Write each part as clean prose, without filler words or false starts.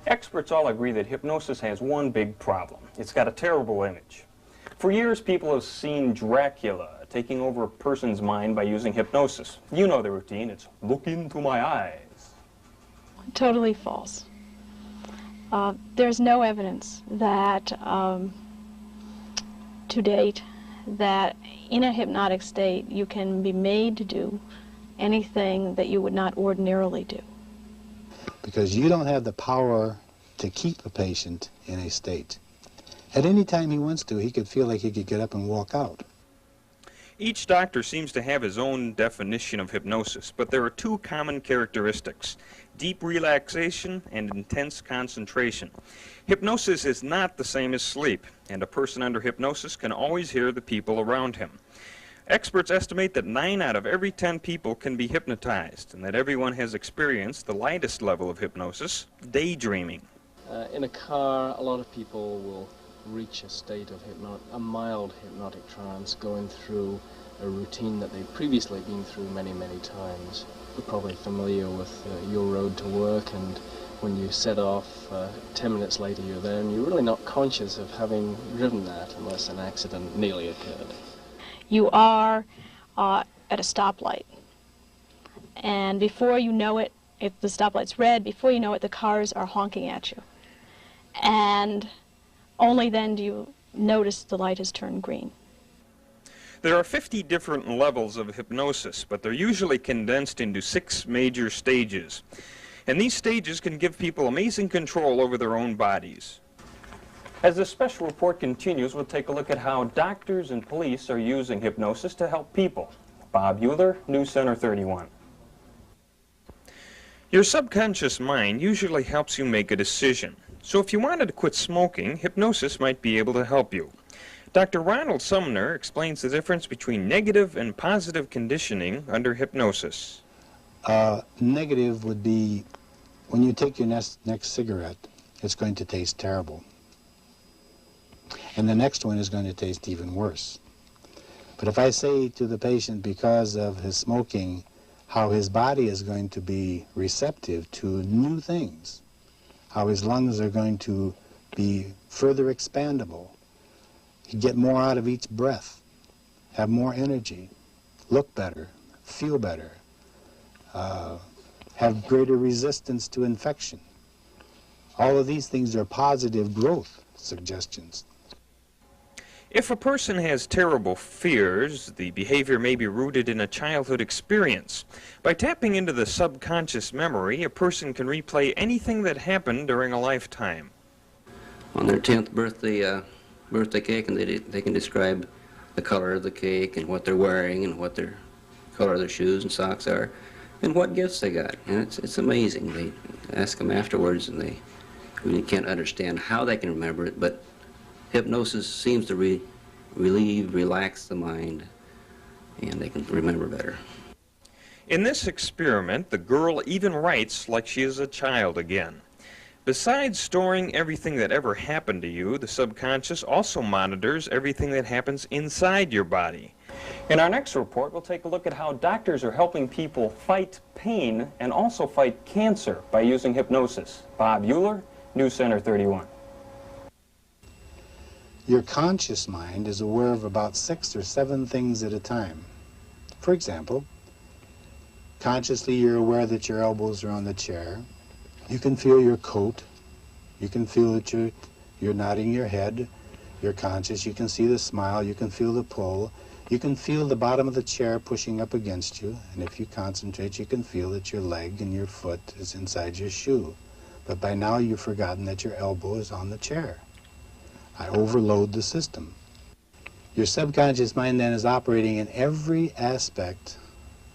Experts all agree that hypnosis has one big problem. It's got a terrible image. For years, people have seen Dracula taking over a person's mind by using hypnosis. You know the routine. It's look into my eyes. Totally false. There's no evidence that, to date, that in a hypnotic state you can be made to do anything that you would not ordinarily do. Because you don't have the power to keep a patient in a state. At any time he wants to, he could feel like he could get up and walk out. Each doctor seems to have his own definition of hypnosis, but there are two common characteristics: deep relaxation and intense concentration. Hypnosis is not the same as sleep, and a person under hypnosis can always hear the people around him. Experts estimate that 9 out of every 10 people can be hypnotized, and that everyone has experienced the lightest level of hypnosis, daydreaming. In a car, a lot of people will reach a state of a mild hypnotic trance, going through a routine that they've previously been through many, many times. You're probably familiar with your road to work, and when you set off, 10 minutes later you're there, and you're really not conscious of having driven that unless an accident nearly occurred. You are at a stoplight, and before you know it, if the stoplight's red, before you know it, the cars are honking at you. And only then do you notice the light has turned green. There are 50 different levels of hypnosis, but they're usually condensed into 6 major stages. And these stages can give people amazing control over their own bodies. As this special report continues, we'll take a look at how doctors and police are using hypnosis to help people. Bob Uhlar, News Center 31. Your subconscious mind usually helps you make a decision. So if you wanted to quit smoking, hypnosis might be able to help you. Dr. Ronald Sumner explains the difference between negative and positive conditioning under hypnosis. Negative would be when you take your next cigarette, it's going to taste terrible. And the next one is going to taste even worse. But if I say to the patient, because of his smoking, how his body is going to be receptive to new things, how his lungs are going to be further expandable, you get more out of each breath, have more energy, look better, feel better, have greater resistance to infection. All of these things are positive growth suggestions. If a person has terrible fears, the behavior may be rooted in a childhood experience. By tapping into the subconscious memory, a person can replay anything that happened during a lifetime. On their 10th birthday cake, and they can describe the color of the cake and what they're wearing and what their color of their shoes and socks are and what gifts they got. And it's amazing. They ask them afterwards, and they really can't understand how they can remember it, but hypnosis seems to relax the mind, and they can remember better. In this experiment, the girl even writes like she is a child again. Besides storing everything that ever happened to you, the subconscious also monitors everything that happens inside your body. In our next report, we'll take a look at how doctors are helping people fight pain and also fight cancer by using hypnosis. Bob Uhlar, News Center 31. Your conscious mind is aware of about 6 or 7 things at a time. For example, consciously you're aware that your elbows are on the chair. You can feel your coat. You can feel that you're nodding your head. You're conscious. You can see the smile. You can feel the pull. You can feel the bottom of the chair pushing up against you. And if you concentrate, you can feel that your leg and your foot is inside your shoe. But by now you've forgotten that your elbow is on the chair. I overload the system. Your subconscious mind then is operating in every aspect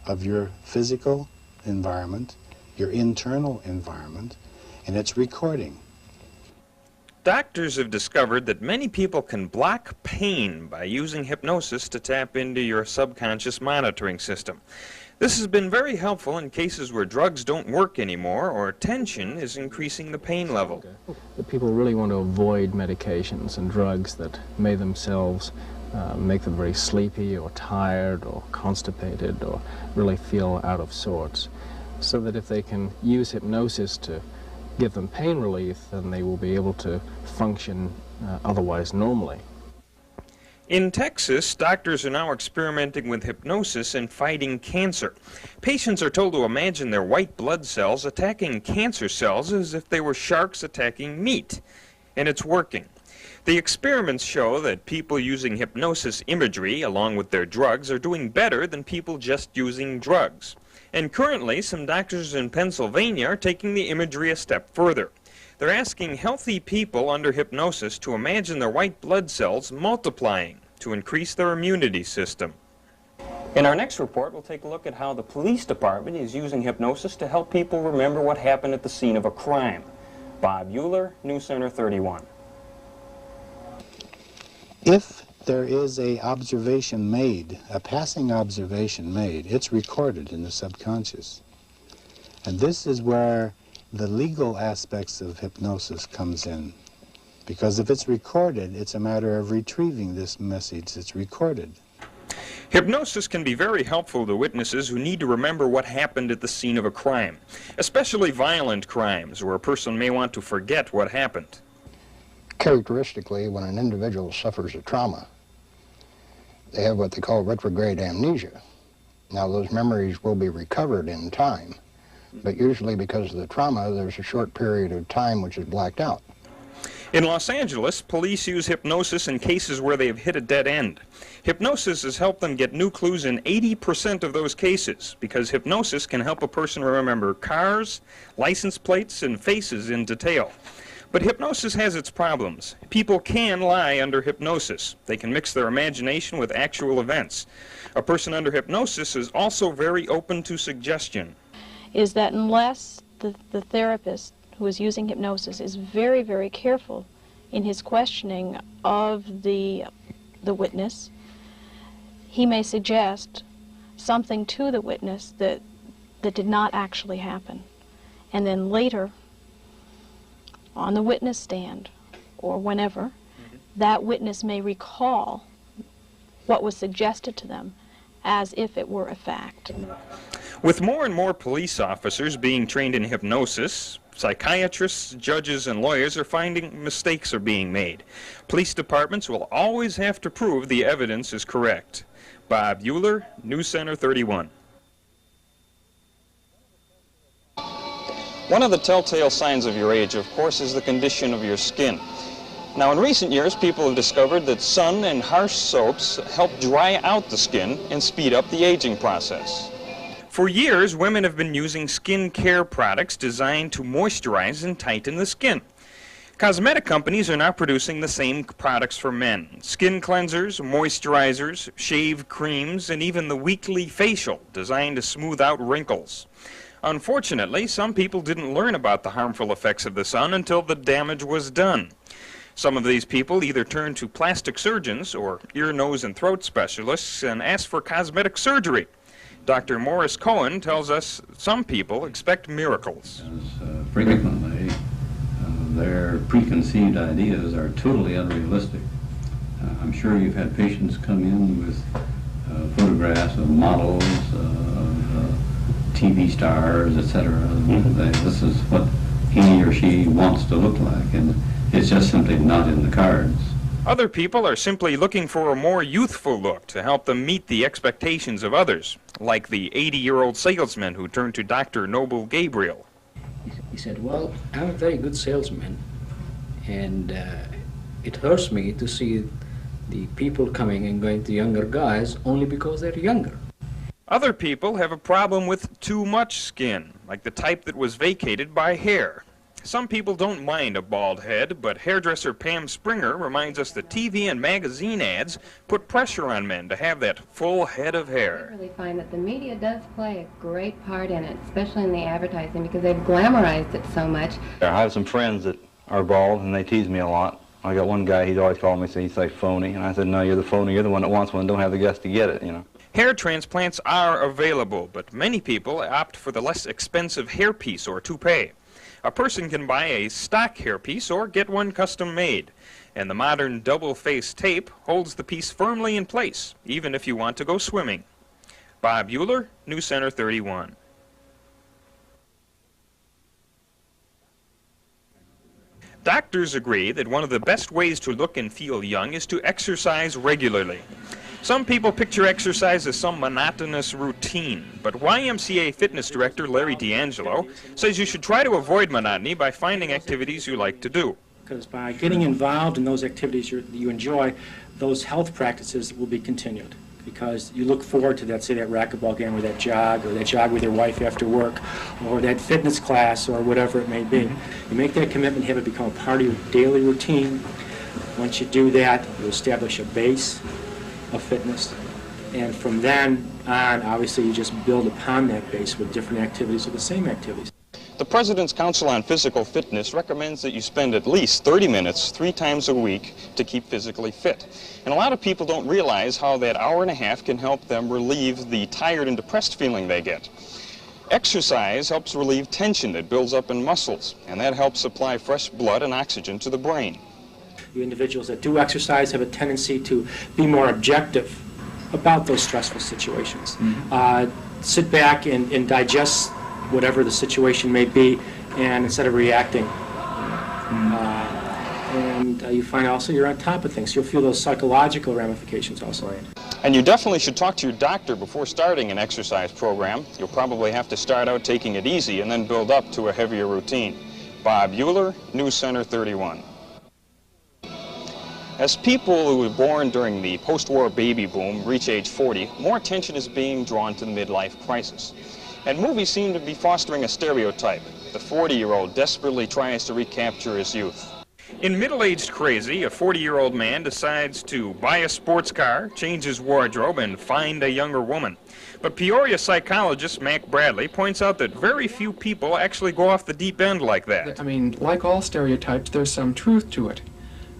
of your physical environment, your internal environment, and it's recording. Doctors have discovered that many people can block pain by using hypnosis to tap into your subconscious monitoring system. This has been very helpful in cases where drugs don't work anymore or tension is increasing the pain level. The people really want to avoid medications and drugs that may themselves make them very sleepy or tired or constipated or really feel out of sorts. So that if they can use hypnosis to give them pain relief, then they will be able to function otherwise normally. In Texas, doctors are now experimenting with hypnosis and fighting cancer. Patients are told to imagine their white blood cells attacking cancer cells as if they were sharks attacking meat. And it's working. The experiments show that people using hypnosis imagery along with their drugs are doing better than people just using drugs. And currently, some doctors in Pennsylvania are taking the imagery a step further. They're asking healthy people under hypnosis to imagine their white blood cells multiplying to increase their immunity system. In our next report, we'll take a look at how the police department is using hypnosis to help people remember what happened at the scene of a crime. Bob Uhlar, News Center 31. If there is a observation made, a passing observation made, it's recorded in the subconscious. And this is where the legal aspects of hypnosis comes in. Because if it's recorded, it's a matter of retrieving this message that's recorded. Hypnosis can be very helpful to witnesses who need to remember what happened at the scene of a crime, especially violent crimes where a person may want to forget what happened. Characteristically, when an individual suffers a trauma, they have what they call retrograde amnesia. Now, those memories will be recovered in time, but usually because of the trauma, there's a short period of time which is blacked out. In Los Angeles, police use hypnosis in cases where they have hit a dead end. Hypnosis has helped them get new clues in 80% of those cases because hypnosis can help a person remember cars, license plates, and faces in detail. But hypnosis has its problems. People can lie under hypnosis. They can mix their imagination with actual events. A person under hypnosis is also very open to suggestion. Is that unless the therapist who is using hypnosis is very, very careful in his questioning of the witness, he may suggest something to the witness that did not actually happen. And then later, on the witness stand, or whenever, that witness may recall what was suggested to them as if it were a fact. With more and more police officers being trained in hypnosis, psychiatrists, judges, and lawyers are finding mistakes are being made. Police departments will always have to prove the evidence is correct. Bob Uhlar, News Center 31. One of the telltale signs of your age, of course, is the condition of your skin. Now, in recent years, people have discovered that sun and harsh soaps help dry out the skin and speed up the aging process. For years, women have been using skin care products designed to moisturize and tighten the skin. Cosmetic companies are now producing the same products for men. Skin cleansers, moisturizers, shave creams, and even the weekly facial designed to smooth out wrinkles. Unfortunately, some people didn't learn about the harmful effects of the sun until the damage was done. Some of these people either turned to plastic surgeons or ear, nose, and throat specialists and asked for cosmetic surgery. Dr. Morris Cohen tells us some people expect miracles. Frequently, their preconceived ideas are totally unrealistic. I'm sure you've had patients come in with photographs of models, of TV stars, etc. This is what he or she wants to look like, and it's just simply not in the cards. Other people are simply looking for a more youthful look to help them meet the expectations of others, like the 80-year-old salesman who turned to Dr. Noble Gabriel. He said, well, I'm a very good salesman, and it hurts me to see the people coming and going to younger guys only because they're younger. Other people have a problem with too much skin, like the type that was vacated by hair. Some people don't mind a bald head, but hairdresser Pam Springer reminds us that TV and magazine ads put pressure on men to have that full head of hair. I really find that the media does play a great part in it, especially in the advertising, because they've glamorized it so much. I have some friends that are bald, and they tease me a lot. I got one guy, he's always calling me, so he's like phony, and I said, no, you're the phony, you're the one that wants one, don't have the guts to get it, you know. Hair transplants are available, but many people opt for the less expensive hairpiece or toupee. A person can buy a stock hairpiece or get one custom made, and the modern double-face tape holds the piece firmly in place, even if you want to go swimming. Bob Uhlar, News Center 31. Doctors agree that one of the best ways to look and feel young is to exercise regularly. Some people picture exercise as some monotonous routine, but YMCA fitness director Larry D'Angelo says you should try to avoid monotony by finding activities you like to do. Because by getting involved in those activities you enjoy, those health practices will be continued. Because you look forward to that, say, that racquetball game or that jog with your wife after work, or that fitness class or whatever it may be. You make that commitment, have it become a part of your daily routine. Once you do that, you establish a base of fitness. And from then on, obviously, you just build upon that base with different activities or the same activities. The President's Council on Physical Fitness recommends that you spend at least 30 minutes 3 times a week to keep physically fit. And a lot of people don't realize how that hour and a half can help them relieve the tired and depressed feeling they get. Exercise helps relieve tension that builds up in muscles, and that helps supply fresh blood and oxygen to the brain. You individuals that do exercise have a tendency to be more objective about those stressful situations. Sit back and digest whatever the situation may be, and instead of reacting. You find also you're on top of things. You'll feel those psychological ramifications also. And you definitely should talk to your doctor before starting an exercise program. You'll probably have to start out taking it easy and then build up to a heavier routine. Bob Uhlar, News Center 31. As people who were born during the post-war baby boom reach age 40, more attention is being drawn to the midlife crisis. And movies seem to be fostering a stereotype. The 40-year-old desperately tries to recapture his youth. In Middle-Aged Crazy, a 40-year-old man decides to buy a sports car, change his wardrobe, and find a younger woman. But Peoria psychologist Mac Bradley points out that very few people actually go off the deep end like that. I mean, like all stereotypes, there's some truth to it.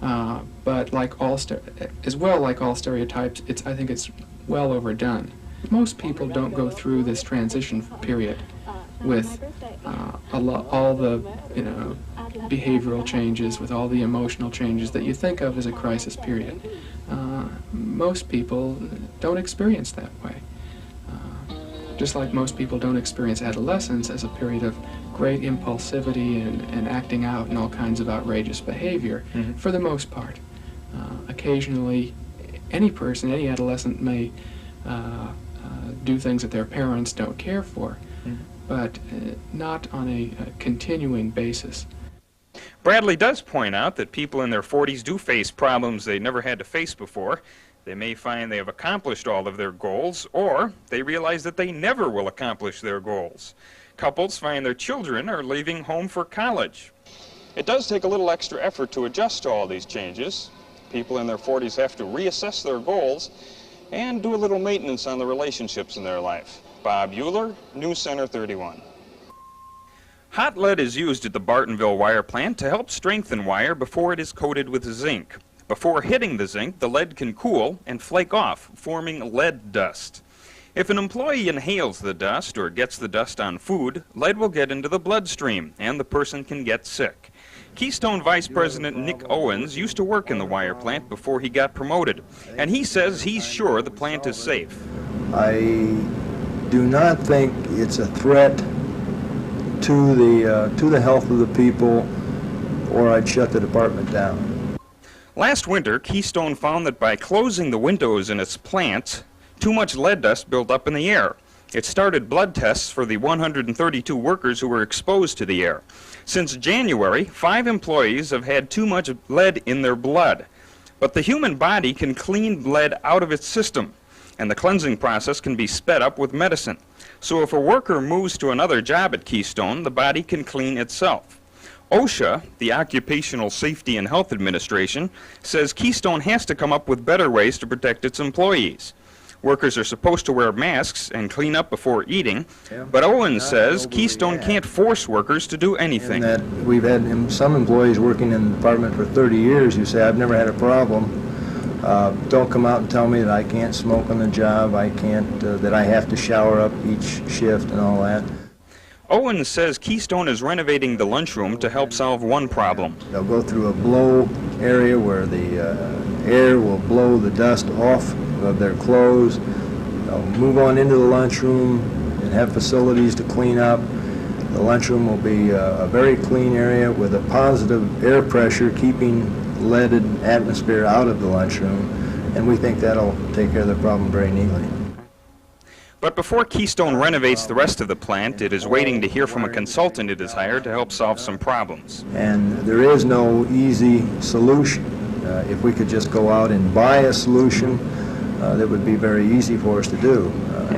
But like all stereotypes, I think it's well overdone. Most people don't go through this transition period with all the behavioral changes, with all the emotional changes that you think of as a crisis period. Most people don't experience that way. Just like most people don't experience adolescence as a period of great impulsivity and acting out in all kinds of outrageous behavior, for the most part. Occasionally, any person, any adolescent may do things that their parents don't care for, but not on a continuing basis. Bradley does point out that people in their 40s do face problems they never had to face before. They may find they have accomplished all of their goals, or they realize that they never will accomplish their goals. Couples find their children are leaving home for college. It does take a little extra effort to adjust to all these changes. People in their 40s have to reassess their goals and do a little maintenance on the relationships in their life. Bob Uhlar, News Center 31. Hot lead is used at the Bartonville wire plant to help strengthen wire before it is coated with zinc. Before hitting the zinc, the lead can cool and flake off, forming lead dust. If an employee inhales the dust or gets the dust on food, lead will get into the bloodstream and the person can get sick. Keystone Vice President Nick Owens used to work in the wire plant before he got promoted, and he says he's sure the plant is safe. I do not think it's a threat to the health of the people, or I'd shut the department down. Last winter, Keystone found that by closing the windows in its plant, too much lead dust built up in the air. It started blood tests for the 132 workers who were exposed to the air. Since January, 5 employees have had too much lead in their blood. But the human body can clean lead out of its system, and the cleansing process can be sped up with medicine. So if a worker moves to another job at Keystone, the body can clean itself. OSHA, the Occupational Safety and Health Administration, says Keystone has to come up with better ways to protect its employees. Workers are supposed to wear masks and clean up before eating, but Owens says Keystone can't force workers to do anything. That we've had some employees working in the department for 30 years who say, I've never had a problem. Don't come out and tell me that I can't smoke on the job, I can't, that I have to shower up each shift and all that. Owens says Keystone is renovating the lunchroom to help solve one problem. They'll go through a blow area where the air will blow the dust off of their clothes. They'll move on into the lunchroom and have facilities to clean up. The lunchroom will be a very clean area with a positive air pressure, keeping leaded atmosphere out of the lunchroom, and we think that'll take care of the problem very neatly. But before Keystone renovates the rest of the plant, it is waiting to hear from a consultant it has hired to help solve some problems. And there is no easy solution. If we could just go out and buy a solution, that would be very easy for us to do.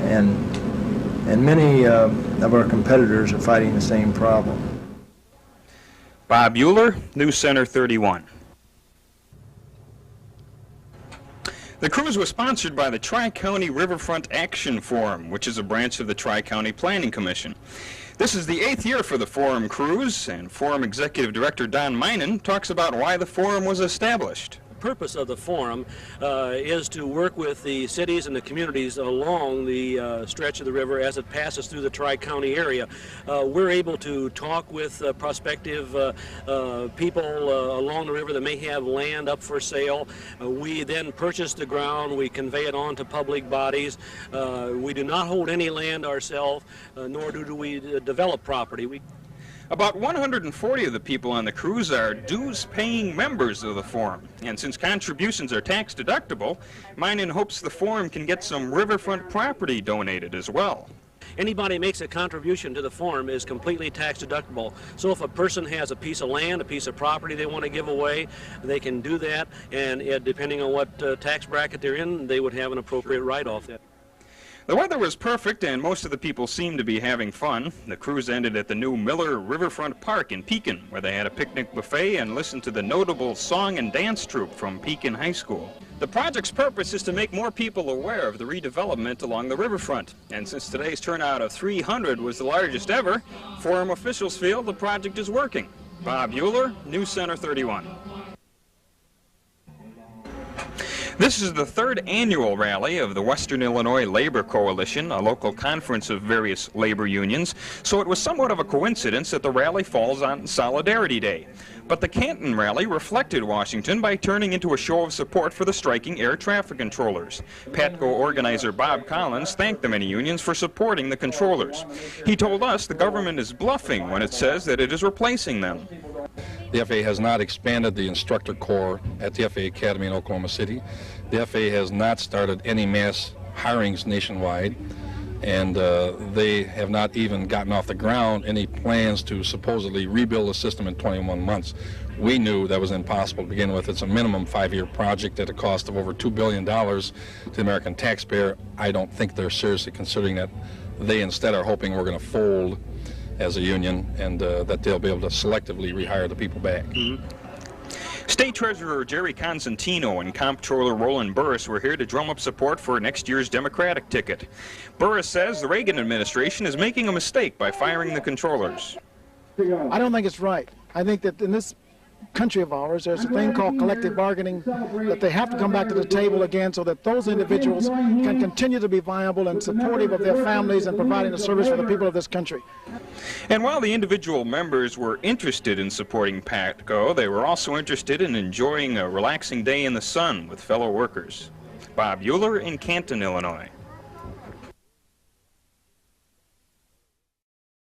And many of our competitors are fighting the same problem. Bob Uhlar, News Center 31. The cruise was sponsored by the Tri-County Riverfront Action Forum, which is a branch of the Tri-County Planning Commission. This is the 8th year for the Forum cruise, and Forum Executive Director Don Minen talks about why the Forum was established. The purpose of the forum is to work with the cities and the communities along the stretch of the river as it passes through the Tri-County area. We're able to talk with prospective people along the river that may have land up for sale. We then purchase the ground, we convey it on to public bodies. We do not hold any land ourselves, nor do we develop property. About 140 of the people on the cruise are dues-paying members of the Forum, and since contributions are tax-deductible, Minen hopes the Forum can get some riverfront property donated as well. Anybody makes a contribution to the forum is completely tax deductible. So if a person has a piece of land, a piece of property they want to give away, they can do that, and depending on what tax bracket they're in, they would have an appropriate write-off. The weather was perfect and most of the people seemed to be having fun. The cruise ended at the new Miller Riverfront Park in Pekin, where they had a picnic buffet and listened to the notable song and dance troupe from Pekin High School. The project's purpose is to make more people aware of the redevelopment along the riverfront. And since today's turnout of 300 was the largest ever, Forum officials feel the project is working. Bob Uhlar, News Center 31. This is the third annual rally of the Western Illinois Labor Coalition, a local conference of various labor unions, so it was somewhat of a coincidence that the rally falls on Solidarity Day. But the Canton Rally reflected Washington by turning into a show of support for the striking air traffic controllers. PATCO organizer Bob Collins thanked the many unions for supporting the controllers. He told us the government is bluffing when it says that it is replacing them. The FAA has not expanded the instructor corps at the FAA Academy in Oklahoma City. The FAA has not started any mass hirings nationwide, and they have not even gotten off the ground any plans to supposedly rebuild the system in 21 months. We knew that was impossible to begin with. It's a minimum 5-year project at a cost of over $2 billion to the American taxpayer. I don't think they're seriously considering that. They instead are hoping we're going to fold as a union, and that they'll be able to selectively rehire the people back. State Treasurer Jerry Constantino and Comptroller Roland Burris were here to drum up support for next year's Democratic ticket. Burris says the Reagan administration is making a mistake by firing the controllers. I don't think it's right. I think that in this country of ours, there's a thing called collective bargaining, that they have to come back to the table again so that those individuals can continue to be viable and supportive of their families and providing a service for the people of this country. And while the individual members were interested in supporting PATCO, they were also interested in enjoying a relaxing day in the sun with fellow workers. Bob Uhlar in Canton, Illinois.